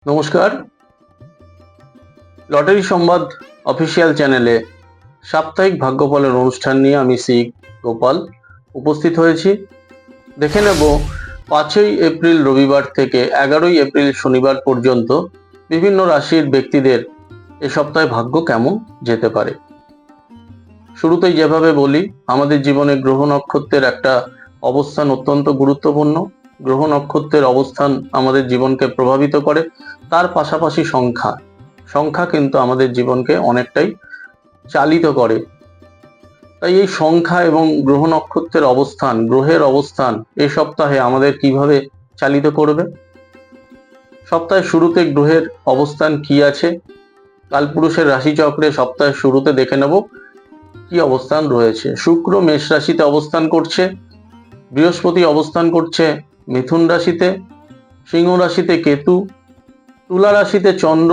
নমস্কার। লটারি সংবাদ অফিসিয়াল চ্যানেলে সাপ্তাহিক ভাগ্যফলের অনুষ্ঠান নিয়ে আমি শ্রী গোপাল উপস্থিত হয়েছি। দেখে নেব 5ই এপ্রিল রবিবার থেকে 11ই এপ্রিল শনিবার পর্যন্ত বিভিন্ন রাশির ব্যক্তিদের এ সপ্তাহে ভাগ্য কেমন যেতে পারে। শুরুতেই যেভাবে বলি, আমাদের জীবনে গ্রহ নক্ষত্রের একটা অবস্থান অত্যন্ত গুরুত্বপূর্ণ। গ্রহ নক্ষত্রের অবস্থান আমাদের জীবনকে প্রভাবিত করে, তার পাশাপাশি সংখ্যা কিন্তু আমাদের জীবনকে অনেকটাই চালিত করে। তাই এই সংখ্যা এবং গ্রহ নক্ষত্রের অবস্থান, গ্রহের অবস্থান এই সপ্তাহে আমাদের কিভাবে চালিত করবে। সপ্তাহের শুরুতে গ্রহের অবস্থান কি আছে, কালপুরুষের রাশিচক্রে সপ্তাহের শুরুতে দেখে নেব কি অবস্থান রয়েছে। শুক্র মেষ রাশিতে অবস্থান করছে, বৃহস্পতি অবস্থান করছে মিথুন রাশিতে, সিংহ রাশিতে কেতু, তুলা রাশিতে চন্দ্র,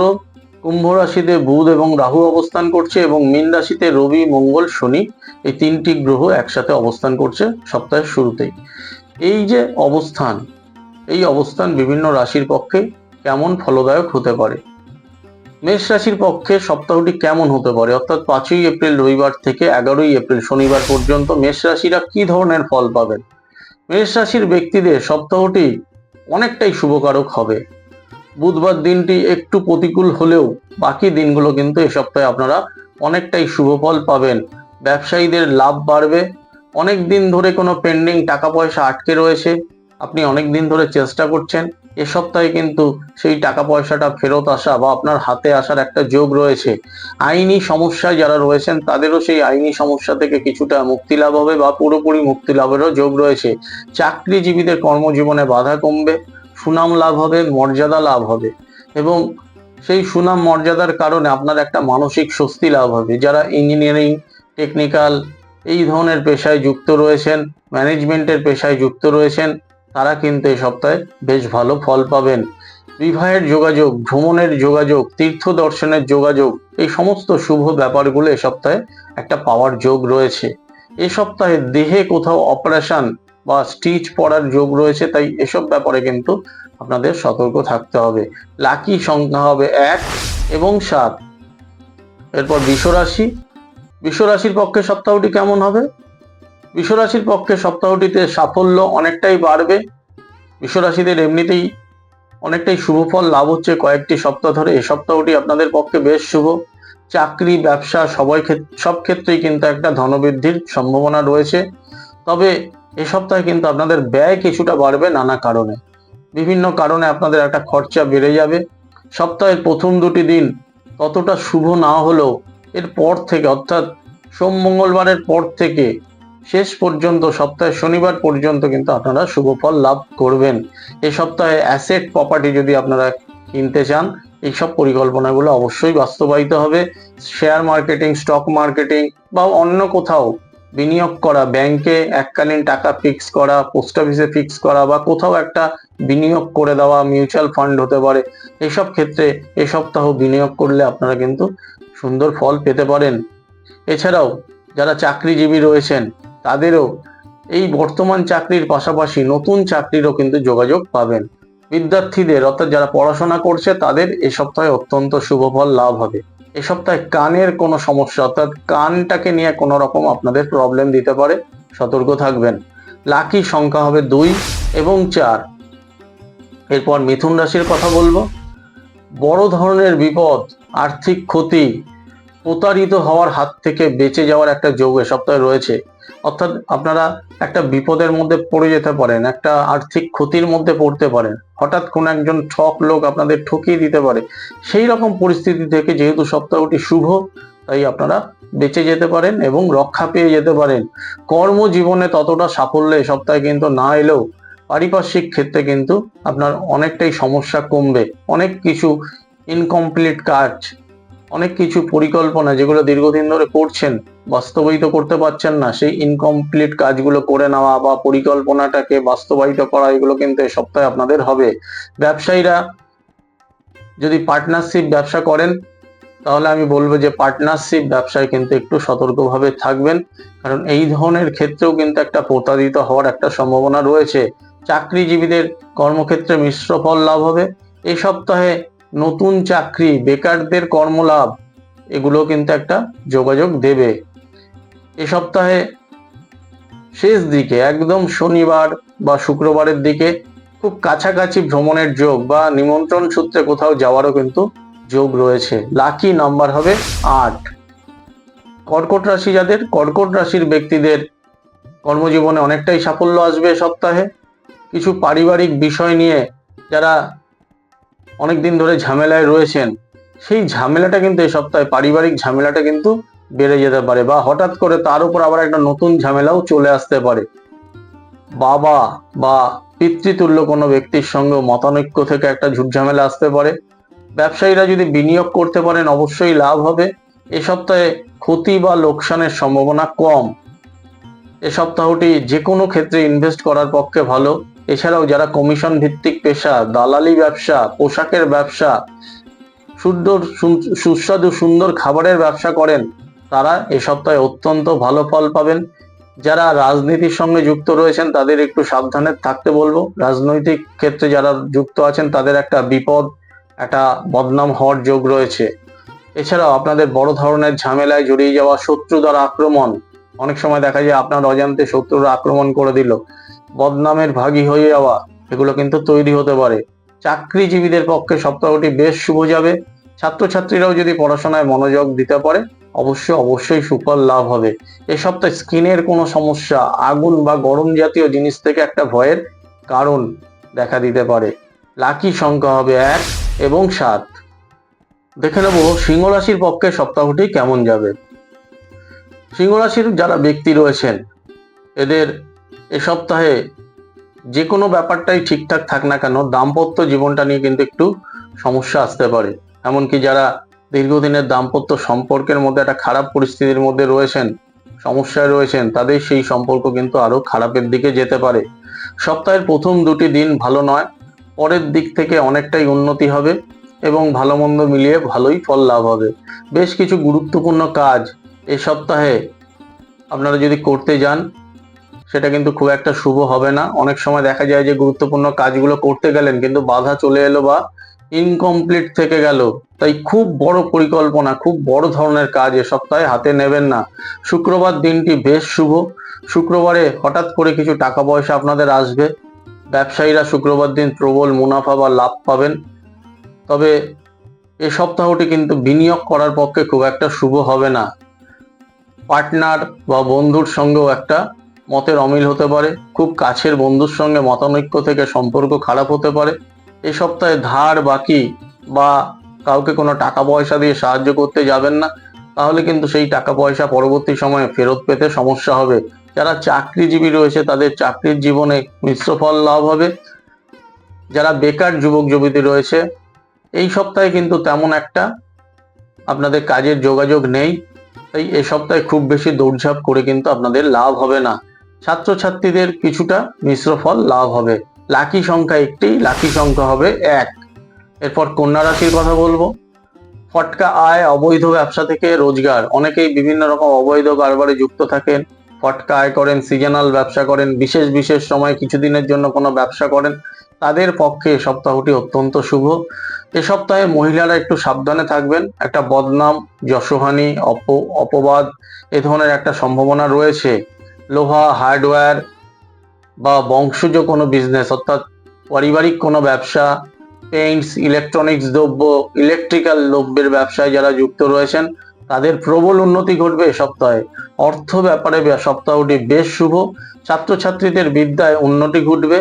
কুম্ভ রাশিতে বুধ এবং রাহু অবস্থান করছে এবং মীন রাশিতে রবি, মঙ্গল, শনি এই তিনটি গ্রহ একসাথে অবস্থান করছে সপ্তাহের শুরুতেই। এই যে অবস্থান, এই অবস্থান বিভিন্ন রাশির পক্ষে কেমন ফলদায়ক হতে পারে। মেষ রাশির পক্ষে সপ্তাহটি কেমন হতে পারে, অর্থাৎ 5ই এপ্রিল রবিবার থেকে 11ই এপ্রিল শনিবার পর্যন্ত মেষ রাশিরা কি ধরনের ফল পাবেন। মেষ রাশির ব্যক্তিদের সপ্তাহটি অনেকটাই শুভকারক হবে। বুধবার দিনটি একটু প্রতিকূল হলেও বাকি দিনগুলো কিন্তু এই সপ্তাহে আপনারা অনেকটাই শুভ ফল পাবেন। ব্যবসায়ীদের লাভ বাড়বে। অনেক দিন ধরে কোনো পেন্ডিং টাকা পয়সা আটকে রয়েছে, আপনি অনেক দিন ধরে চেষ্টা করছেন, এ সপ্তাহে কিন্তু সেই টাকা পয়সাটা ফেরত আসা বা আপনার হাতে আসার একটা যোগ রয়েছে। আইনি সমস্যায় যারা রয়েছেন তাদেরও সেই আইনি সমস্যা থেকে কিছুটা মুক্তি লাভ হবে বা পুরোপুরি মুক্তি লাভেরও যোগ রয়েছে। চাকরিজীবীদের কর্মজীবনে বাধা কমবে, সুনাম লাভ হবে, মর্যাদা লাভ হবে এবং সেই সুনাম মর্যাদার কারণে আপনার একটা মানসিক স্বস্তি লাভ হবে। যারা ইঞ্জিনিয়ারিং, টেকনিক্যাল এই ধরনের পেশায় যুক্ত রয়েছেন, ম্যানেজমেন্টের পেশায় যুক্ত রয়েছেন, তারা কিন্তু এই সপ্তাহে বেশ ভালো ফল পাবেন। বিবাহের যোগাযোগ, ভ্রমণের যোগাযোগ, তীর্থ দর্শনের যোগাযোগ এই সমস্ত শুভ ব্যাপারগুলো এ সপ্তাহে একটা পাওয়ার যোগ রয়েছে। এ সপ্তাহে দেহে কোথাও অপারেশন বা স্টিচ পড়ার যোগ রয়েছে, তাই এসব ব্যাপারে কিন্তু আপনাদের সতর্ক থাকতে হবে। লাকি সংখ্যা হবে 1 এবং 7। এরপর বৃষ রাশির পক্ষে সপ্তাহটি কেমন হবে। বৃষ রাশির পক্ষে সপ্তাহটিতে সাফল্য অনেকটাই বাড়বে। বৃষ রাশিদের এমনিতেই অনেকটাই শুভ ফল লাভ হচ্ছে কয়েকটি সপ্তাহ ধরে। এই সপ্তাহটি আপনাদের পক্ষে বেশ শুভ। চাকরি, ব্যবসা সব ক্ষেত্রেই কিন্তু একটা ধনবৃদ্ধির সম্ভাবনা রয়েছে। তবে এ সপ্তাহে কিন্তু আপনাদের ব্যয় কিছুটা বাড়বে নানা কারণে। বিভিন্ন কারণে আপনাদের একটা খরচা বেড়ে যাবে। সপ্তাহের প্রথম দুটি দিন ততটা শুভ না হলেও এর পর থেকে, অর্থাৎ সোম মঙ্গলবারের পর থেকে শেষ পর্যন্ত সপ্তাহে শনিবার পর্যন্ত কিন্তু আপনারা শুভ ফল লাভ করবেন। এই সপ্তাহে অ্যাসেট প্রপার্টি যদি আপনারা কিনতে চান, এইসব পরিকল্পনাগুলো অবশ্যই বাস্তবায়িত হবে। শেয়ার মার্কেটিং, স্টক মার্কেটিং বা অন্য কোথাও বিনিয়োগ করা, ব্যাংকে এককালীন টাকা ফিক্স করা, পোস্ট অফিসে ফিক্স করা বা কোথাও একটা বিনিয়োগ করে দেওয়া, মিউচুয়াল ফান্ড হতে পারে, এইসব ক্ষেত্রে এ সপ্তাহ বিনিয়োগ করলে আপনারা কিন্তু সুন্দর ফল পেতে পারেন। এছাড়াও যারা চাকরিজীবী রয়েছেন তাদেরও এই বর্তমান চাকরির পাশাপাশি নতুন চাকরিরও কিন্তু যোগাযোগ পাবেন। বিদ্যার্থীদের, অর্থাৎ যারা পড়াশোনা করছে তাদের এ সপ্তাহে অত্যন্ত শুভ ফল লাভ হবে। এ সপ্তাহে কানের কোনো সমস্যা, অর্থাৎ কানটাকে নিয়ে কোনো রকম আপনাদের প্রবলেম দিতে পারে, সতর্ক থাকবেন। লাকি সংখ্যা হবে 2 এবং 4। এরপর মিথুন রাশির কথা বলবো। বড় ধরনের বিপদ, আর্থিক ক্ষতি, প্রতারিত হওয়ার হাত থেকে বেঁচে যাওয়ার একটা যোগ এ সপ্তাহে রয়েছে। অর্থাৎ আপনারা একটা বিপদের মধ্যে পড়ে যেতে পারেন, একটা আর্থিক ক্ষতির মধ্যে পড়তে পারেন, হঠাৎ কোন একজন ঠক লোক আপনাদের ঠকিয়ে দিতে পারে। সেই রকম পরিস্থিতি থেকে যেহেতু সপ্তাহটি শুভ, তাই আপনারা বেঁচে যেতে পারেন এবং রক্ষা পেয়ে যেতে পারেন। কর্মজীবনে ততটা সাফল্য এ সপ্তাহে কিন্তু না এলেও পারিপার্শ্বিক ক্ষেত্রে কিন্তু আপনার অনেকটাই সমস্যা কমবে। অনেক কিছু ইনকমপ্লিট কাজ, অনেক কিছু পরিকল্পনা যেগুলো দীর্ঘদিন ধরে করছেন, বাস্তবায়িত করতে পারছেন না, সেই ইনকমপ্লিট কাজগুলো করে নেওয়া বা পরিকল্পনাটাকে বাস্তবায়িত করা, এগুলো কিন্তু এই সপ্তাহে আপনাদের হবে। ব্যবসায়ীরা যদি পার্টনারশিপ ব্যবসা করেন তাহলে আমি বলবো যে পার্টনারশিপ ব্যবসায় কিন্তু একটু সতর্কভাবে থাকবেন, কারণ এই ধরনের ক্ষেত্রেও কিন্তু একটা প্রতারিত হওয়ার একটা সম্ভাবনা রয়েছে। চাকরিজীবীদের কর্মক্ষেত্রে মিশ্র ফল লাভ হবে। এই সপ্তাহে নতুন চাকরি, বেকারদের কর্মলাভ, এগুলো কিন্তু একটা যোগাযোগ দেবে। এ সপ্তাহে শেষ দিকে একদম শনিবার বা শুক্রবারের দিকে খুব কাছাকাছি ভ্রমণের যোগ বা নিমন্ত্রণ সূত্রে কোথাও যাওয়ারও কিন্তু যোগ রয়েছে। লাকি নাম্বার হবে 8। কর্কট রাশি, যাদের কর্কট রাশির ব্যক্তিদের কর্মজীবনে অনেকটাই সাফল্য আসবে সপ্তাহে। কিছু পারিবারিক বিষয় নিয়ে যারা অনেকদিন ধরে ঝামেলায় রয়েছেন, সেই ঝামেলাটা কিন্তু এই সপ্তাহে, পারিবারিক ঝামেলাটা কিন্তু বেড়ে যেতে পারে, বা হঠাৎ করে তার উপর আবার একটা নতুন ঝামেলাও চলে আসতে পারে। বাবা বা পিতৃতুল্য কোনো ব্যক্তির সঙ্গে মতানৈক্য থেকে একটা ঝুট ঝামেলা আসতে পারে। ব্যবসায়ীরা যদি বিনিয়োগ করতে পারেন অবশ্যই লাভ হবে। এ সপ্তাহে ক্ষতি বা লোকসানের সম্ভাবনা কম। এ সপ্তাহটি যে কোনো ক্ষেত্রে ইনভেস্ট করার পক্ষে ভালো। এছাড়াও যারা কমিশন ভিত্তিক পেশা, দালালি ব্যবসা, পোশাকের ব্যবসা, সুস্বাদু সুন্দর খাবারের ব্যবসা করেন, তারা এ সপ্তাহে অত্যন্ত ভালো ফল পাবেন। যারা রাজনীতির সঙ্গে যুক্ত রয়েছেন তাদের একটু সাবধানে থাকতে বলবো। রাজনৈতিক ক্ষেত্রে যারা যুক্ত আছেন তাদের একটা বিপদ, একটা বদনাম হওয়ার যোগ রয়েছে। এছাড়াও আপনাদের বড় ধরনের ঝামেলায় জড়িয়ে যাওয়া, শত্রু দ্বারা আক্রমণ, অনেক সময় দেখা যায় আপনার অজান্তে শত্রুরা আক্রমণ করে দিল, বদনামের ভাগী হয়ে যাওয়া, এগুলো কিন্তু তৈরি হতে পারে। চাকরিজীবীদের পক্ষে সপ্তাহটি বেশ শুভ যাবে। ছাত্রছাত্রীরাও যদি পড়াশোনায় মনোযোগ দিতে পারে অবশ্যই সুফল লাভ হবে। এ সপ্তাহে স্কিনের কোনো সমস্যা, আগুন বা গরম জাতীয় জিনিস থেকে একটা ভয়ের কারণ দেখা দিতে পারে। লাকি সংখ্যা হবে 1 এবং 7। দেখে নেব সিংহ রাশির পক্ষে সপ্তাহটি কেমন যাবে। সিংহ রাশির যারা ব্যক্তি রয়েছেন, এদের এ সপ্তাহে যে কোনো ব্যাপারটাই ঠিকঠাক থাক না কেন, দাম্পত্য জীবনটা নিয়ে কিন্তু একটু সমস্যা আসতে পারে। এমনকি যারা দীর্ঘদিনের দাম্পত্য সম্পর্কের মধ্যে একটা খারাপ পরিস্থিতির মধ্যে রয়েছেন, সমস্যায় রয়েছেন, তাদের সেই সম্পর্ক কিন্তু আরো খারাপের দিকে যেতে পারে। সপ্তাহের প্রথম 2টি দিন ভালো নয়, পরের দিক থেকে অনেকটাই উন্নতি হবে এবং ভালো মন্দ মিলিয়ে ভালোই ফল লাভ হবে। বেশ কিছু গুরুত্বপূর্ণ কাজ এ সপ্তাহে আপনারা যদি করতে যান, সেটা কিন্তু খুব একটা শুভ হবে না। অনেক সময় দেখা যায় যে গুরুত্বপূর্ণ কাজগুলো করতে গেলেন কিন্তু বাধা চলে এলো বা ইনকমপ্লিট থেকে গেল। তাই খুব বড় পরিকল্পনা, খুব বড় ধরনের কাজ এ সপ্তাহে হাতে নেবেন না। শুক্রবার দিনটি বেশ শুভ। শুক্রবারে হঠাৎ করে কিছু টাকা পয়সা আপনাদের আসবে। ব্যবসায়ীরা শুক্রবার দিন প্রবল মুনাফা বা লাভ পাবেন। তবে এ সপ্তাহটি কিন্তু বিনিয়োগ করার পক্ষে খুব একটা শুভ হবে না। পার্টনার বা বন্ধুর সঙ্গেও একটা মতের অমিল হতে পারে। খুব কাছের বন্ধুর সঙ্গে মতানৈক্য থেকে সম্পর্ক খারাপ হতে পারে। এ সপ্তাহে ধার বাকি বা কাউকে কোনো টাকা পয়সা দিয়ে সাহায্য করতে যাবেন না, তাহলে কিন্তু সেই টাকা পয়সা পরবর্তী সময়ে ফেরত পেতে সমস্যা হবে। যারা চাকরিজীবী রয়েছে তাদের চাকরির জীবনে মিশ্র ফল লাভ হবে। যারা বেকার যুবক যুবতী রয়েছে, এই সপ্তাহে কিন্তু তেমন একটা আপনাদের কাজের যোগাযোগ নেই। তাই এ সপ্তাহে খুব বেশি দৌড়ঝাঁপ করে কিন্তু আপনাদের লাভ হবে না। ছাত্রছাত্রীদের কিছুটা মিশ্র ফল লাভ হবে। লাকি সংখ্যা 1টি, লাকি সংখ্যা হবে 1। এরপর কন্যা রাশির কথা বলবো। ফটকা আয়, অবৈধ ব্যবসা থেকে রোজগার। অনেকেই বিভিন্ন রকম অবৈধ কারবারে যুক্ত থাকেন, ফটকা আয় করেন, সিজনাল ব্যবসা করেন, বিশেষ কিছুদিনের জন্য কোনো ব্যবসা করেন, তাদের পক্ষে সপ্তাহটি অত্যন্ত শুভ। এ সপ্তাহে মহিলারা একটু সাবধানে থাকবেন। একটা বদনাম, যশোহানি, অপবাদ, এ ধরনের একটা সম্ভাবনা রয়েছে। লোহা, হার্ডওয়্যার বা বংশজ কোনো বিজনেস, অর্থাৎ পারিবারিক কোনো ব্যবসা, পেইন্টস, ইলেকট্রনিক্স দ্রব্য, ইলেকট্রিক্যাল দ্রব্যের ব্যবসায় যারা যুক্ত রয়েছেন তাদের প্রবল উন্নতি ঘটবে এ সপ্তাহে। অর্থ ব্যাপারে সপ্তাহটি বেশ শুভ। ছাত্রছাত্রীদের বিদ্যায় উন্নতি ঘটবে।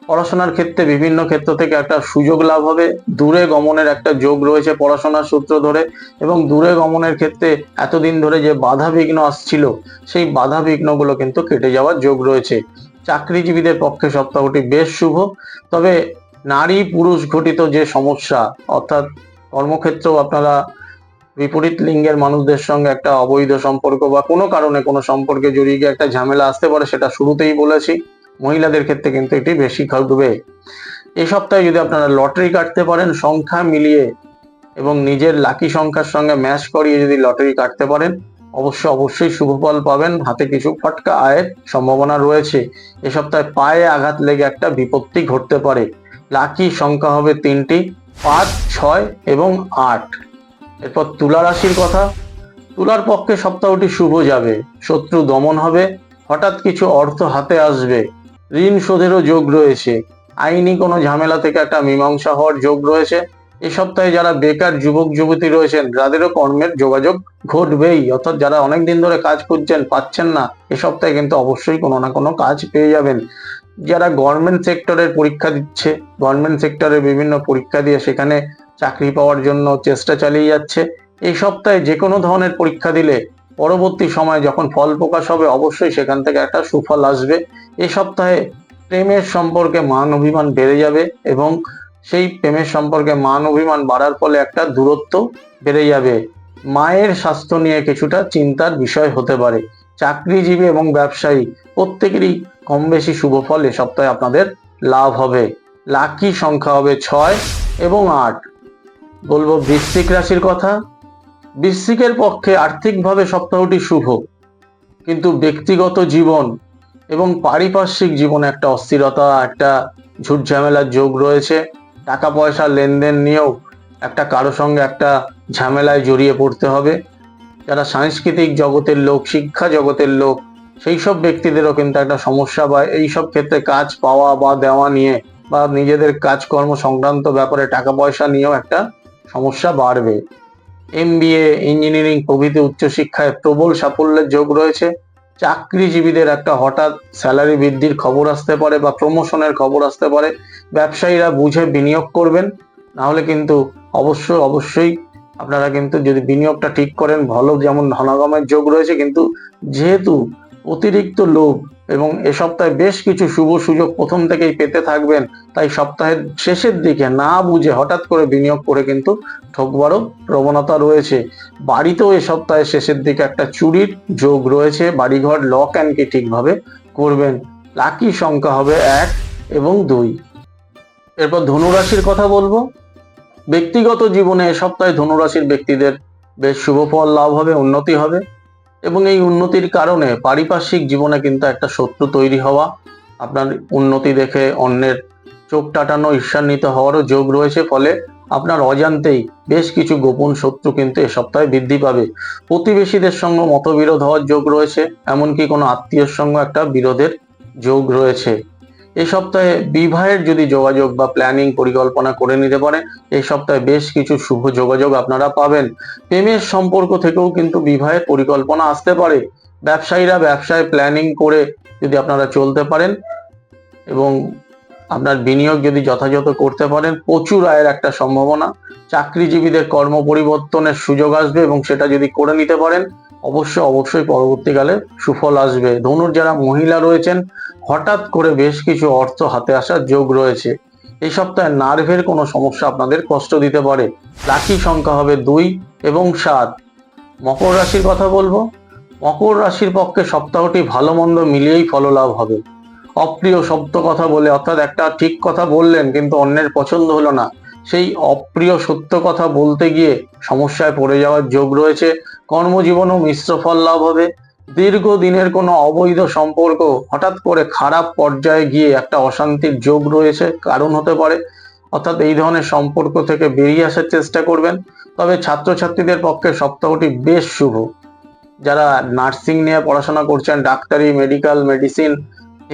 পড়াশোনার ক্ষেত্রে বিভিন্ন ক্ষেত্র থেকে একটা সুযোগ লাভ হবে। দূরে গমনের একটা যোগ রয়েছে পড়াশোনার সূত্র ধরে, এবং দূরে গমনের ক্ষেত্রে এতদিন ধরে যে বাধা বিঘ্ন আসছিল, সেই বাধা বিঘ্নগুলো কিন্তু কেটে যাওয়ার যোগ রয়েছে। চাকরিজীবীদের পক্ষে সপ্তাহটি বেশ শুভ। তবে নারী পুরুষ ঘটিত যে সমস্যা, অর্থাৎ কর্মক্ষেত্রেও আপনারা বিপরীত লিঙ্গের মানুষদের সঙ্গে একটা অবৈধ সম্পর্ক বা কোনো কারণে কোনো সম্পর্কে জড়িয়ে গিয়ে একটা ঝামেলা আসতে পারে, সেটা শুরুতেই বলেছি। মহিলাদের ক্ষেত্রে কিন্তু এটি বেশি ঘটবে। এই সপ্তাহে যদি আপনারা লটারি কাটতে পারেন সংখ্যা মিলিয়ে এবং নিজের লাকি সংখ্যার সঙ্গে ম্যাচ করিয়ে যদি লটারি কাটতে পারেন অবশ্যই শুভ ফল পাবেন। হাতে কিছু ফটকা আয়ের সম্ভাবনা রয়েছে। এ সপ্তাহে পায়ে আঘাত লেগে একটা বিপত্তি ঘটতে পারে। লাকি সংখ্যা হবে 3টি, 5, 6 এবং 8। এরপর তুলা রাশির কথা। তুলার পক্ষে সপ্তাহটি শুভ যাবে, শত্রু দমন হবে, হঠাৎ কিছু অর্থ হাতে আসবে, ঋণ শোধেরও যোগ রয়েছে, আইনি কোনো ঝামেলা থেকে একটা মীমাংসা হওয়ার যোগ রয়েছে। এই সপ্তাহে যারা বেকার যুবক যুবতী রয়েছেন তাদেরও কর্মের যোগাযোগ ঘটবেই, অর্থাৎ যারা অনেকদিন ধরে কাজ করছেন পাচ্ছেন না, এ সপ্তাহে কিন্তু অবশ্যই কোনো না কোনো কাজ পেয়ে যাবেন। যারা গভর্নমেন্ট সেক্টরের পরীক্ষা দিচ্ছে, গভর্নমেন্ট সেক্টরে বিভিন্ন পরীক্ষা দিয়ে সেখানে চাকরি পাওয়ার জন্য চেষ্টা চালিয়ে যাচ্ছে, এই সপ্তাহে যে কোনো ধরনের পরীক্ষা দিলে পরবর্তী সময় যখন ফল প্রকাশ হবে অবশ্যই সেখান থেকে একটা সুফল আসবে। এই সপ্তাহে প্রেমের সম্পর্কে মান অভিমান বেড়ে যাবে এবং সেই প্রেমের সম্পর্কে মান অভিমান বাড়ার ফলে একটা দূরত্ব বেড়ে যাবে। মায়ের স্বাস্থ্য নিয়ে কিছুটা চিন্তার বিষয় হতে পারে। চাকরিজীবী এবং ব্যবসায়ী প্রত্যেকেরই কম বেশি শুভ ফল এ সপ্তাহে আপনাদের লাভ হবে। লাকি সংখ্যা হবে 6 এবং 8। বলবো বৃশ্চিক রাশির কথা। বৃশ্চিকের পক্ষে আর্থিকভাবে সপ্তাহটি শুভ, কিন্তু ব্যক্তিগত জীবন এবং পারিপার্শ্বিক জীবনে একটা অস্থিরতা, একটা ঝুট ঝামেলার যোগ রয়েছে। টাকা পয়সা লেনদেন নিয়েও একটা কারো সঙ্গে একটা ঝামেলায় জড়িয়ে পড়তে হবে। যারা সাংস্কৃতিক জগতের লোক, শিক্ষা জগতের লোক, সেই সব ব্যক্তিদেরও কিন্তু একটা সমস্যা বা এই সব ক্ষেত্রে কাজ পাওয়া বা দেওয়া নিয়ে বা নিজেদের কাজকর্ম সংক্রান্ত ব্যাপারে টাকা পয়সা নিয়েও একটা সমস্যা বাড়বে। MBA, ইঞ্জিনিয়ারিং প্রভৃতি উচ্চশিক্ষায় প্রবল সাফল্যের যোগ রয়েছে। চাকরিজীবীদের একটা হঠাৎ স্যালারি বৃদ্ধির খবর আসতে পারে বা প্রমোশনের খবর আসতে পারে। ব্যবসায়ীরা বুঝে বিনিয়োগ করবেন, না হলে কিন্তু অবশ্যই আপনারা কিন্তু যদি বিনিয়োগটা ঠিক করেন ভালো, যেমন ধনাগমের যোগ রয়েছে, কিন্তু যেহেতু অতিরিক্ত লোভ এবং এ সপ্তাহে বেশ কিছু শুভ সুযোগ প্রথম থেকেই পেতে থাকবেন, তাই সপ্তাহের শেষের দিকে না বুঝে হঠাৎ করে বিনিয়োগ করে কিন্তু ঠকবারও প্রবণতা রয়েছে। বাড়িতেও এ সপ্তাহের শেষের দিকে একটা চুরির যোগ রয়েছে, বাড়িঘর লক অ্যান্ড কি ঠিকভাবে করবেন। লাকি সংখ্যা হবে 1 এবং 2। এরপর ধনুরাশির কথা বলবো। ব্যক্তিগত জীবনে এ সপ্তাহে ধনুরাশির ব্যক্তিদের বেশ শুভ ফল লাভ হবে, উন্নতি হবে এবং এই উন্নতির কারণে পারিপার্শ্বিক জীবনে কিন্তু একটা শত্রু তৈরি হওয়া, আপনার উন্নতি দেখে অন্যের চোখ টাটানো, ঈর্ষান্বিত হওয়ারও যোগ রয়েছে। ফলে আপনার অজান্তেই বেশ কিছু গোপন শত্রু কিন্তু এ সপ্তাহে বৃদ্ধি পাবে। প্রতিবেশীদের সঙ্গে মতবিরোধ হওয়ার যোগ রয়েছে, এমনকি কোনো আত্মীয়ের সঙ্গে একটা বিরোধের যোগ রয়েছে। এই সপ্তাহে বিবাহের যদি যোগাযোগ বা প্ল্যানিং পরিকল্পনা করে নিতে পারেন, এই সপ্তাহে বেশ কিছু শুভ যোগাযোগ আপনারা পাবেন। প্রেমের সম্পর্ক থেকেও কিন্তু বিবাহের পরিকল্পনা আসতে পারে। ব্যবসায়ীরা ব্যবসায় প্ল্যানিং করে যদি আপনারা চলতে পারেন এবং আপনার বিনিয়োগ যদি যথাযথ করতে পারেন, প্রচুর আয়ের একটা সম্ভাবনা। চাকরিজীবীদের কর্ম পরিবর্তনের সুযোগ আসবে এবং সেটা যদি করে নিতে পারেন অবশ্যই পরবর্তীকালে সুফল আসবে। ধনুর যারা মহিলা রয়েছেন, হঠাৎ করে বেশ কিছু অর্থ হাতে আসার যোগ রয়েছে। এই সপ্তাহে নার্ভের কোনো সমস্যা আপনাদের কষ্ট দিতে পারে। লাকি সংখ্যা হবে 2 এবং 7। মকর রাশির কথা বলবো। মকর রাশির পক্ষে সপ্তাহটি ভালো মন্দ মিলিয়েই ফললাভ হবে। অপ্রিয় সত্য কথা বলে, অর্থাৎ একটা ঠিক কথা বললেন কিন্তু অন্যের পছন্দ হলো না, সেই অপ্রিয় সত্য কথা বলতে গিয়ে সমস্যায় পড়ে যাওয়ার যোগ রয়েছে। কর্মজীবনও মিশ্র ফল লাভ হবে। দীর্ঘদিনের কোনো অবৈধ সম্পর্ক হঠাৎ করে খারাপ পর্যায়ে গিয়ে একটা অশান্তির যোগ রয়েছে, কারণ হতে পারে, অর্থাৎ এই ধরনের সম্পর্ক থেকে বেরিয়ে আসার চেষ্টা করবেন। তবে ছাত্রছাত্রীদের পক্ষে সপ্তাহটি বেশ শুভ। যারা নার্সিং নিয়ে পড়াশোনা করছেন, ডাক্তারি, মেডিকেল, মেডিসিন,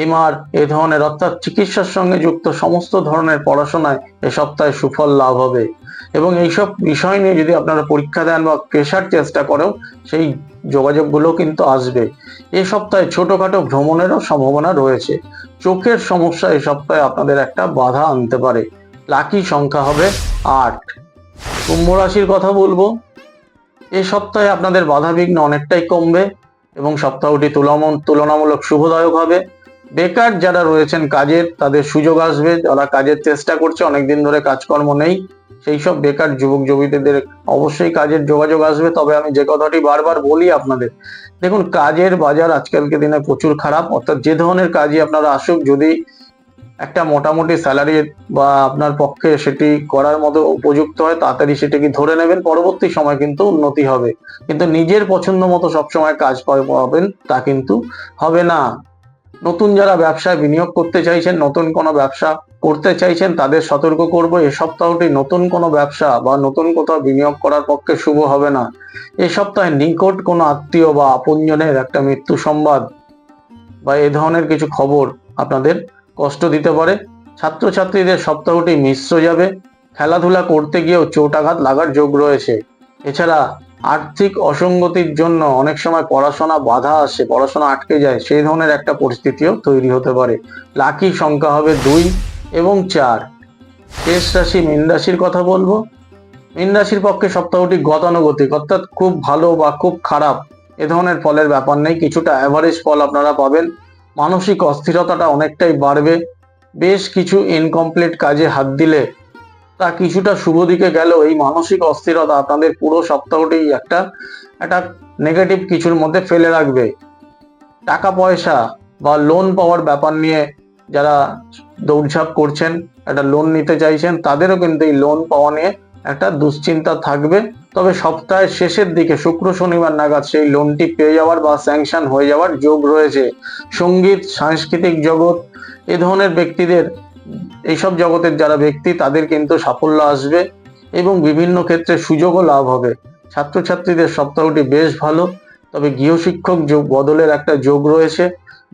এমআর, এ ধরনের অর্থাৎ চিকিৎসার সঙ্গে যুক্ত সমস্ত ধরনের পড়াশোনায় এ সপ্তাহে সুফল লাভ হবে এবং এইসব বিষয় নিয়ে যদি আপনারা পরীক্ষা দেন বা পেশার চেষ্টা করেও সেই যোগাযোগগুলো কিন্তু আসবে। এ সপ্তাহে ছোটখাটো ভ্রমণেরও সম্ভাবনা রয়েছে। চোখের সমস্যা এ সপ্তাহে আপনাদের একটা বাধা আনতে পারে। লাকি সংখ্যা হবে 8। কুম্ভ রাশির কথা বলবো। এ সপ্তাহে আপনাদের বাধাবিঘ্ন অনেকটাই কমবে এবং সপ্তাহটি তুলনামূলক শুভদায়ক হবে। বেকার যারা রয়েছেন কাজের, তাদের সুযোগ আসবে। যারা কাজের চেষ্টা করছে, অনেকদিন ধরে কাজকর্ম নেই, সেই সব বেকার যুবক যুবতীদের অবশ্যই কাজের যোগাযোগ আসবে। তবে আমি যে কথাটি বারবার বলি আপনাদের, দেখুন কাজের বাজার আজকালকে দিনে প্রচুর খারাপ, অর্থাৎ যে ধরনের কাজই আপনারা আসুক, যদি একটা মোটামুটি স্যালারি বা আপনার পক্ষে সেটি করার মতো উপযুক্ত হয়, তাড়াতাড়ি সেটাকে ধরে নেবেন, পরবর্তী সময় কিন্তু উন্নতি হবে। কিন্তু নিজের পছন্দ মতো সবসময় কাজ পাবেন তা কিন্তু হবে না। নতুন যারা ব্যবসায় বিনিয়োগ করতে চাইছেন, নতুন কোনো ব্যবসা করতে চাইছেন তাদের সতর্ক করব, এ সপ্তাহটি নতুন কোনো ব্যবসা বা নতুন কোথাও বিনিয়োগ করার পক্ষে শুভ হবে না। এ সপ্তাহে নিকট কোনো আত্মীয় বা আপনজনের একটা মৃত্যু সংবাদ বা এ ধরনের কিছু খবর আপনাদের কষ্ট দিতে পারে। ছাত্রছাত্রীদের সপ্তাহটি মিশ্র যাবে। খেলাধুলা করতে গিয়েও চোটাঘাত লাগার যোগ রয়েছে। এছাড়া আর্থিক অসঙ্গতির জন্য অনেক সময় পড়াশোনা বাধা আসে, পড়াশোনা আটকে যায়, সেই ধরনের একটা পরিস্থিতিও তৈরি হতে পারে। লাকি সংখ্যা হবে 2 এবং 4। শেষ রাশি মীন রাশির কথা বলবো। মীন রাশির পক্ষে সপ্তাহটি গতানুগতিক, অর্থাৎ খুব ভালো বা খুব খারাপ এ ধরনের ফলের ব্যাপার নেই, কিছুটা অ্যাভারেজ ফল আপনারা পাবেন। মানসিক অস্থিরতাটা অনেকটাই বাড়বে। বেশ কিছু ইনকমপ্লিট কাজে হাত দিলে তা কিছুটা শুভ দিকে গেলেও এই মানসিক অস্থিরতা আপনাদের পুরো সপ্তাহটি একটা নেগেটিভ কিছুর মধ্যে ফেলে রাখবে। টাকা পয়সা বা লোন পাওয়ার ব্যাপার নিয়ে যারা দৌড়ঝাঁপ করছেন, একটা লোন নিতে চাইছেন, তাদেরও কিন্তু এই লোন পাওয়া নিয়ে একটা দুশ্চিন্তা থাকবে। তবে সপ্তাহের শেষের দিকে শুক্র শনিবার নাগাদ সেই লোনটি পেয়ে যাওয়ার বা স্যাংশন হয়ে যাওয়ার যোগ রয়েছে। সঙ্গীত, সাংস্কৃতিক জগৎ এ ধরনের ব্যক্তিদের, এইসব জগতের যারা ব্যক্তি, তাদের কিন্তু সাফল্য আসবে এবং বিভিন্ন ক্ষেত্রে সুযোগও লাভ হবে। ছাত্রছাত্রীদের সপ্তাহটি বেশ ভালো, তবে গৃহশিক্ষক বদলের একটা যোগ রয়েছে।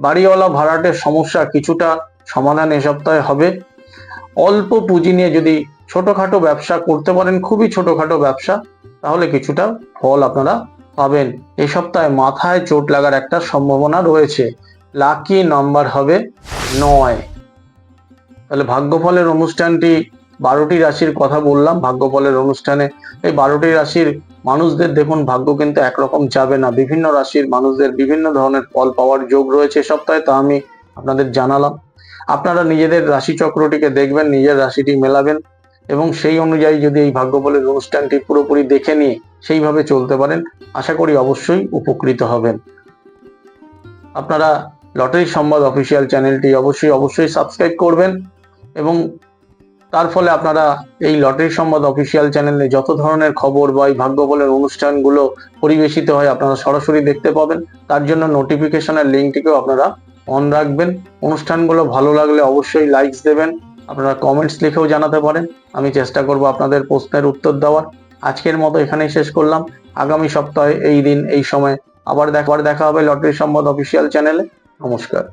বাড়িওয়ালা ভাড়াটের সমস্যা কিছুটা সমাধান এ সপ্তাহে হবে। অল্প পুঁজি নিয়ে যদি ছোটখাটো ব্যবসা করতে পারেন, খুবই ছোটখাটো ব্যবসা, তাহলে কিছুটা ফল আপনারা পাবেন। এ সপ্তাহে মাথায় চোট লাগার একটা সম্ভাবনা রয়েছে। লাকি নাম্বার হবে 9। তাহলে ভাগ্যফলের অনুষ্ঠানটি 12টি রাশির কথা বললাম। ভাগ্যফলের অনুষ্ঠানে এই 12টি রাশির মানুষদের দেখুন, ভাগ্য কিন্তু একরকম যাবে না। বিভিন্ন রাশির মানুষদের বিভিন্ন ধরনের ফল পাওয়ার যোগ রয়েছে সপ্তাহে, তা আমি আপনাদের জানালাম। আপনারা নিজেদের রাশিচক্রটিকে দেখবেন, নিজের রাশিটি মেলাবেন এবং সেই অনুযায়ী যদি এই ভাগ্যফলের অনুষ্ঠানটি পুরোপুরি দেখে নিয়ে সেইভাবে চলতে পারেন, আশা করি অবশ্যই উপকৃত হবেন। আপনারা লটারি সংবাদ অফিসিয়াল চ্যানেলটি অবশ্যই সাবস্ক্রাইব করবেন এবং তার ফলে আপনারা এই লটারি সংবাদ অফিসিয়াল চ্যানেলে যত ধরনের খবর বা এই ভাগ্যফলের অনুষ্ঠানগুলো পরিবেশিত হয় আপনারা সরাসরি দেখতে পাবেন। তার জন্য নোটিফিকেশনের লিঙ্কটিকেও আপনারা অন রাখবেন। অনুষ্ঠানগুলো ভালো লাগলে অবশ্যই লাইকস দেবেন। আপনারা কমেন্টস লিখেও জানাতে পারেন, আমি চেষ্টা করব আপনাদের প্রশ্নের উত্তর দেওয়ার। আজকের মতো এখানেই শেষ করলাম। আগামী সপ্তাহে এই দিন এই সময় আবার দেখা হবে লটারি সংবাদ অফিসিয়াল চ্যানেলে। নমস্কার।